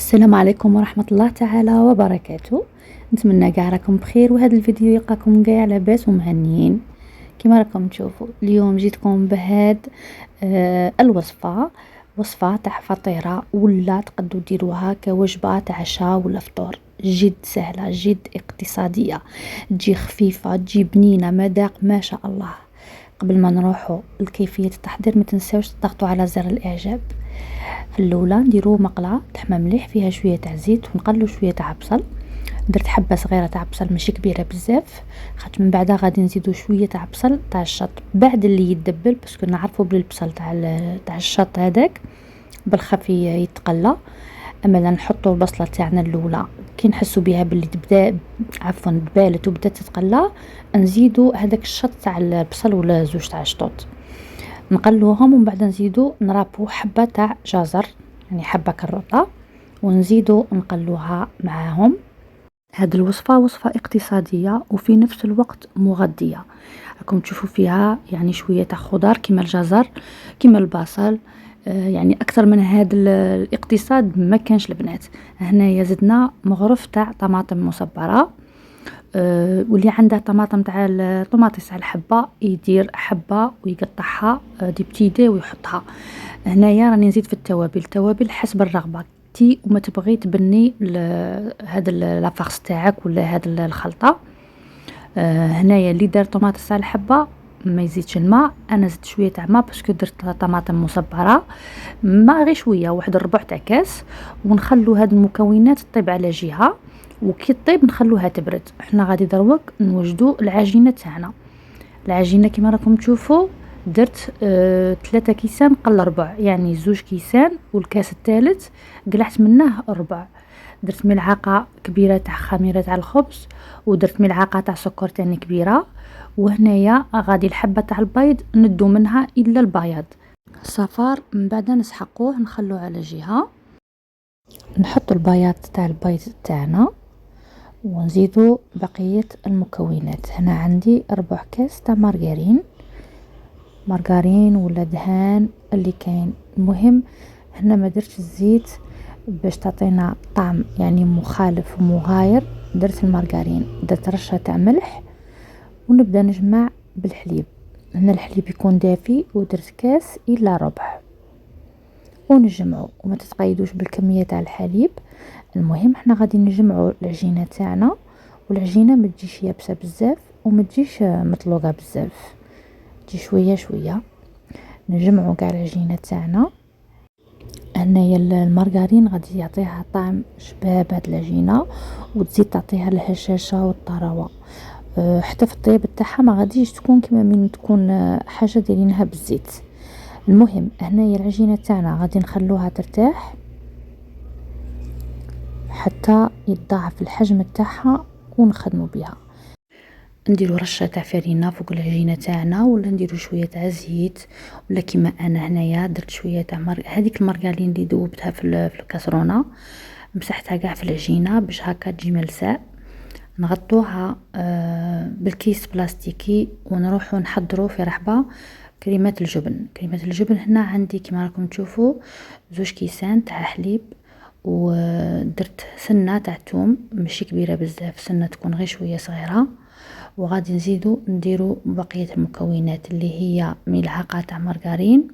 السلام عليكم ورحمة الله تعالى وبركاته. نتمنى كاع راكم بخير وهذا الفيديو يلقاكم كاع لاباس ومهنيين. كما راكم تشوفوا اليوم جيتكم بهاد الوصفة، وصفة تاع فطيرة ولا تقدروا ديروها كوجبة تاع عشاء ولا فطور. جد سهلة جد اقتصادية، تجي خفيفة تجي بنينة مذاق ما شاء الله. قبل ما نروحوا لكيفية التحضير ما تنساوش تضغطوا على زر الاعجاب. في الاولى نديرو مقله تحمى مليح فيها شويه تاع زيت ونقلو شويه تاع بصل. درت حبه صغيره تاع بصل ماشي كبيره بزاف، خاطر من بعدها غادي نزيدو شويه تاع بصل تاع الشط بعد اللي يتدبل، باسكو نعرفوا بلي البصل تاع الشط هذاك بالخفي يتقلى. اما لا نحطوا البصله تاعنا الاولى كي نحسوا بها باللي تبدا دبالت وبدات تتقلى، نزيدو هذاك الشط تاع البصل ولا زوج تاع الشطوط، نقلوهم ومن بعد نزيدو نرابو حبه تاع جزر يعني حبه كروطه ونزيدو نقلوها معاهم. هذه الوصفه وصفه اقتصاديه وفي نفس الوقت مغذيه. راكم تشوفوا فيها يعني شويه تاع خضار كيما الجزر كيما البصل، يعني اكثر من هذا الاقتصاد ما كانش البنات. هنايا زدنا مغرف تاع طماطم مصبره، واللي عنده طماطم تاع الطوماطيس على الحبه يدير حبه ويقطعها دي بتيدي ويحطها. هنايا راني نزيد في التوابل حسب الرغبه تي وما تبغي تبني هذا لافارس تاعك ولا هذا الخلطه. هنايا اللي دار طوماطيس على الحبه ما يزيدش الماء، انا زدت شويه تاع ماء باسكو درت طماطم مصبره، ما غير شويه واحد الربع تاع كاس، ونخلو هاد المكونات تطيب على جهه وكي طيب نخلوها تبرد. احنا غادي دروك نوجدو العجينه تاعنا. العجينه كما راكم تشوفوا درت 3 كيسان قل ربع، يعني 2 كيسان والكاس الثالث قلعت منه ربع. درت ملعقه كبيره تاع خميره تاع الخبز ودرت ملعقه تاع سكر تاني كبيره. وهنايا غادي الحبه تاع البيض ندو منها الا البياض صفار، من بعد نسحقوه نخلوه على جهه. نحط البياض تاع البيض تاعنا ونزيدو بقية المكونات. هنا عندي 4 كاس تاع مارغرين ولا دهان اللي كاين. المهم هنا ما درتش الزيت باش تعطينا طعم يعني مخالف ومغاير، درت المارغرين. درت رشة تاع ملح ونبدا نجمع بالحليب. هنا الحليب يكون دافي ودرت كاس الا ربع ونجمعو وما تتقيدوش بالكمية تاع الحليب. المهم احنا غادي نجمعوا العجينه تاعنا، والعجينه ما تجيش يابسه بزاف وما تجيش مطلوقه بزاف، تجي شويه شويه. نجمعوا كاع العجينه تاعنا. هنايا المارغرين غادي يعطيها طعم شباب هاد العجينه وتزيد تعطيها الهشاشه والطراوه. حتى في الطياب تاعها ما غاديش تكون كما من تكون حاجه دايرينها بالزيت. المهم هنايا العجينه تاعنا غادي نخلوها ترتاح حتى يتضاعف الحجم تاعها ونخدموا بها. نديرو رشه تاع فرينه فوق العجينه تاعنا ولا نديرو شويه تاع زيت، ولا كيما انا هنايا درت شويه تاع هذيك المارغرين اللي ذوبتها في الكاسرونه مسحتها كاع في العجينه باش هكا تجي ملساء. نغطوها بالكيس بلاستيكي ونروحو نحضرو في رحبه كريمات الجبن. هنا عندي كيما راكم تشوفوا 2 كيسان تاع حليب، ودرت سنه تاع توم ماشي كبيره بزاف، سنه تكون غير شويه صغيره. وغادي نديرو بقيه المكونات اللي هي ملعقه تاع مارغرين،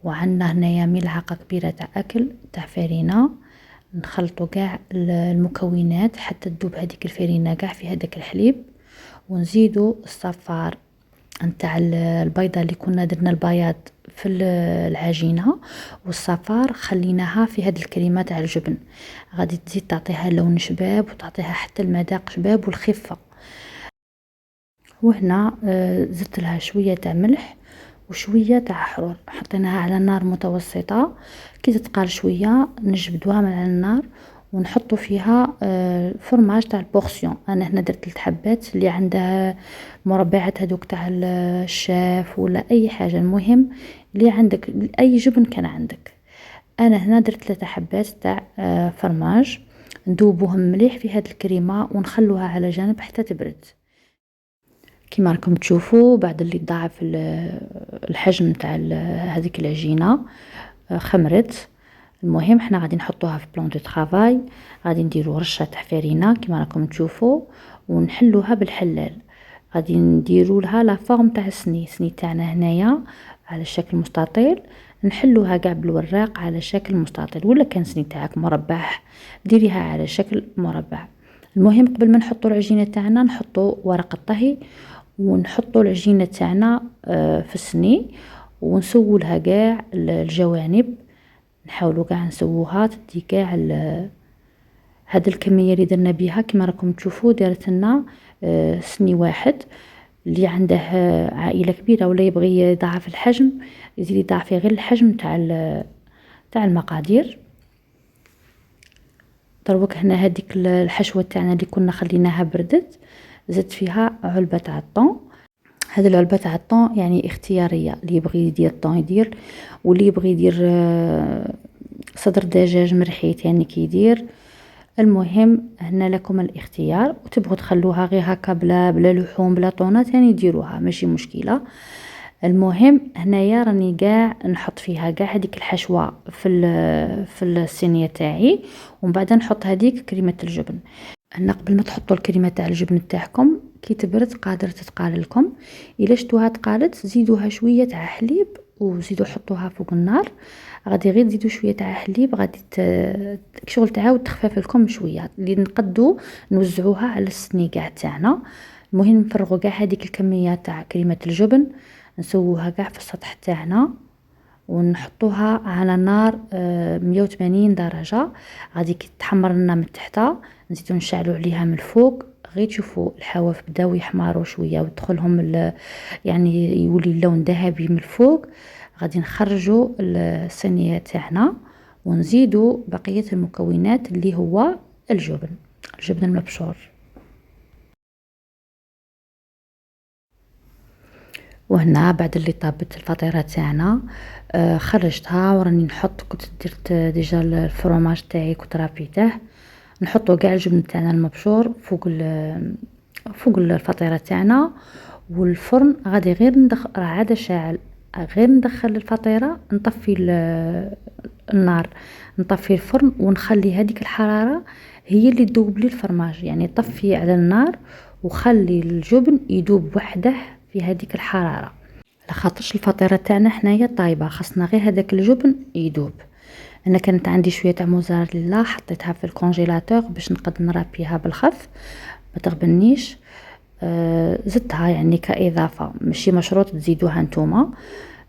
وعندنا هنايا ملعقه كبيره تاع اكل تاع فرينه. نخلطوا كاع المكونات حتى تذوب هذيك الفرينه كاع في هذاك الحليب، ونزيدوا الصفار نتاع البيضه اللي كنا درنا البياض في العجينه، والصفار خليناها في هذه الكريمه تاع الجبن. غادي تزيد تعطيها لون شباب وتعطيها حتى المذاق شباب والخفه. وهنا زدت لها شويه تاع ملح وشويه تاع حرور، حطيناها على نار متوسطه. كي تتقال شويه نجبدوها من على النار ونحطوا فيها فرماج تاع البورسيون. انا هنا درت 3 حبات، اللي عندها مربعات هذوك تاع الشاف ولا اي حاجه، المهم اللي عندك اي جبن كان عندك. انا هنا درت 3 حبات تاع فرماج، ندوبوهم مليح في هذه الكريمه ونخلوها على جنب حتى تبرد. كيما راكم تشوفوا بعد اللي ضاعف الحجم تاع هذيك العجينه خمرت، المهم حنا غادي نحطوها في بلان دو طرافاي، غادي نديرو رشه تاع فرينه كيما راكم تشوفوا ونحلوها بالحلال. غادي نديرو لها لا فورم تاع السني تاعنا هنايا على شكل مستطيل، نحلوها كاع بالوراق على شكل مستطيل، ولا كان سني تاعك مربع ديريها على شكل مربع. المهم قبل ما نحطو العجينه تاعنا نحطو ورق الطهي ونحطو العجينه تاعنا في السني ونسولها كاع الجوانب، نحاولوا كاع نسووها تدي كاع هاد الكميه اللي درنا بها كما راكم تشوفوا دارت لنا سني واحد. اللي عنده عائله كبيره ولا يبغي يضاعف الحجم يزيد يضاعف غير الحجم تاع المقادير. دروك هنا هذيك الحشوه تاعنا اللي كنا خليناها بردت زدت فيها علبه تاع الطون. هذه العلبه تاع الطون يعني اختياريه، اللي يبغي يدير طون يدير، واللي يبغي يدير صدر دجاج مرحيت يعني كيدير. المهم هنا لكم الاختيار، وتبغوا تخلوها غير هكا بلا لحوم بلا طونات يعني ديروها ماشي مشكله. المهم هنايا راني كاع نحط فيها كاع هذيك الحشوه في الصينيه تاعي، ومن بعد نحط هذيك كريمه الجبن. هنا قبل ما تحطوا الكريمه تاع الجبن تاعكم كي تبرد قادر تتقال لكم، الا شتوها تقالت زيدوها شويه تاع حليب وزيدوا حطوها فوق النار. غادي غير تزيدوا شويه تاع حليب، غادي شغل تعاود تخفف لكم شويه اللي نقدو نوزعوها على السني كاع تاعنا. المهم نفرغوا كاع هذيك الكميه تاع كريمه الجبن نسووها كاع في السطح تاعنا ونحطوها على نار 180 درجه. غادي كي تحمر لنا من تحت نزيدو نشعلو عليها من الفوق، غير تشوفوا الحواف بداو يحمروا شويه ويدخلهم يعني يولي اللون ذهبي من الفوق. غادي نخرجوا الصينيه تاعنا ونزيدوا بقيه المكونات اللي هو الجبن المبشور. وهنا بعد اللي طابت الفطيره تاعنا خرجتها وراني نحط، كنت درت ديجا الفرماج تاعي كنت رافيته، نحطو كاع الجبن تاعنا المبشور فوق الفطيره تاعنا. والفرن غادي غير راه عاد شاعل، غير ندخل الفطيره نطفي النار، نطفي الفرن ونخلي هذيك الحراره هي اللي تذوب لي الفرماج، يعني طفي على النار وخلي الجبن يذوب وحده في هذيك الحراره، لخاطرش الفطيره تاعنا حنايا طايبه خاصنا غير هذاك الجبن يذوب. انا كانت عندي شويه تاع موزاريلا حطيتها في الكونجيلاتور باش نقد نرابيها بالخف ما تغبنيش. زدتها يعني كاضافه، ماشي مشروط تزيدوها نتوما.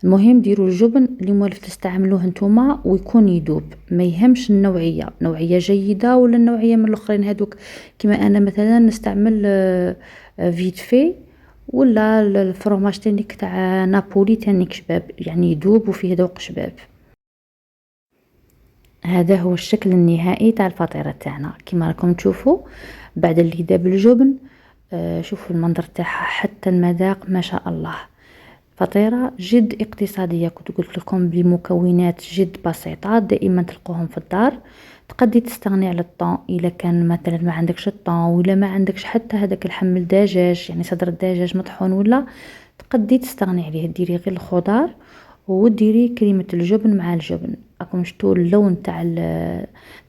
المهم ديروا الجبن اللي موالف تستعملوه نتوما ويكون يذوب، ما يهمش النوعيه، نوعيه جيده ولا النوعيه من الاخرين هذوك كما انا مثلا نستعمل فيت في ولا الفرماج تانيك تاع نابولي تانيك شباب، يعني يذوب وفيه ذوق شباب. هذا هو الشكل النهائي تاع الفطيره تاعنا كما راكم تشوفوا بعد اللي ذاب الجبن. شوفوا المنظر تاعها حتى المذاق ما شاء الله. فطيره جد اقتصاديه، كنت قلت لكم بمكونات جد بسيطه دائما تلقوهم في الدار. تقدي تستغني على الطون الا كان مثلا ما عندكش الطون ولا ما عندكش حتى هذاك اللحم الدجاج يعني صدر الدجاج مطحون، ولا تقدي تستغني عليه، ديري غير الخضار وديري كريمه الجبن مع الجبن. راكم شفتوا اللون تاع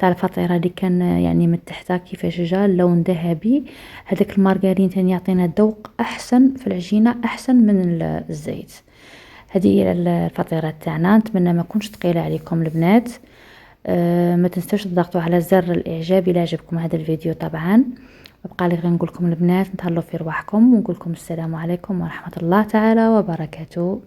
الفطيره اللي كان يعني من تحت كيفاش جا اللون ذهبي. هذاك المارغرين تاني يعطينا ذوق احسن في العجينه احسن من الزيت. هذه هي الفطيره تاعنا، نتمنى ما كونش ثقيله عليكم البنات. ما تنسوش تضغطوا على زر الاعجاب الى عجبكم هذا الفيديو. طبعا بقى لي غير نقول لكم البنات نتهلاو في رواحكم ونقول لكم السلام عليكم ورحمه الله تعالى وبركاته.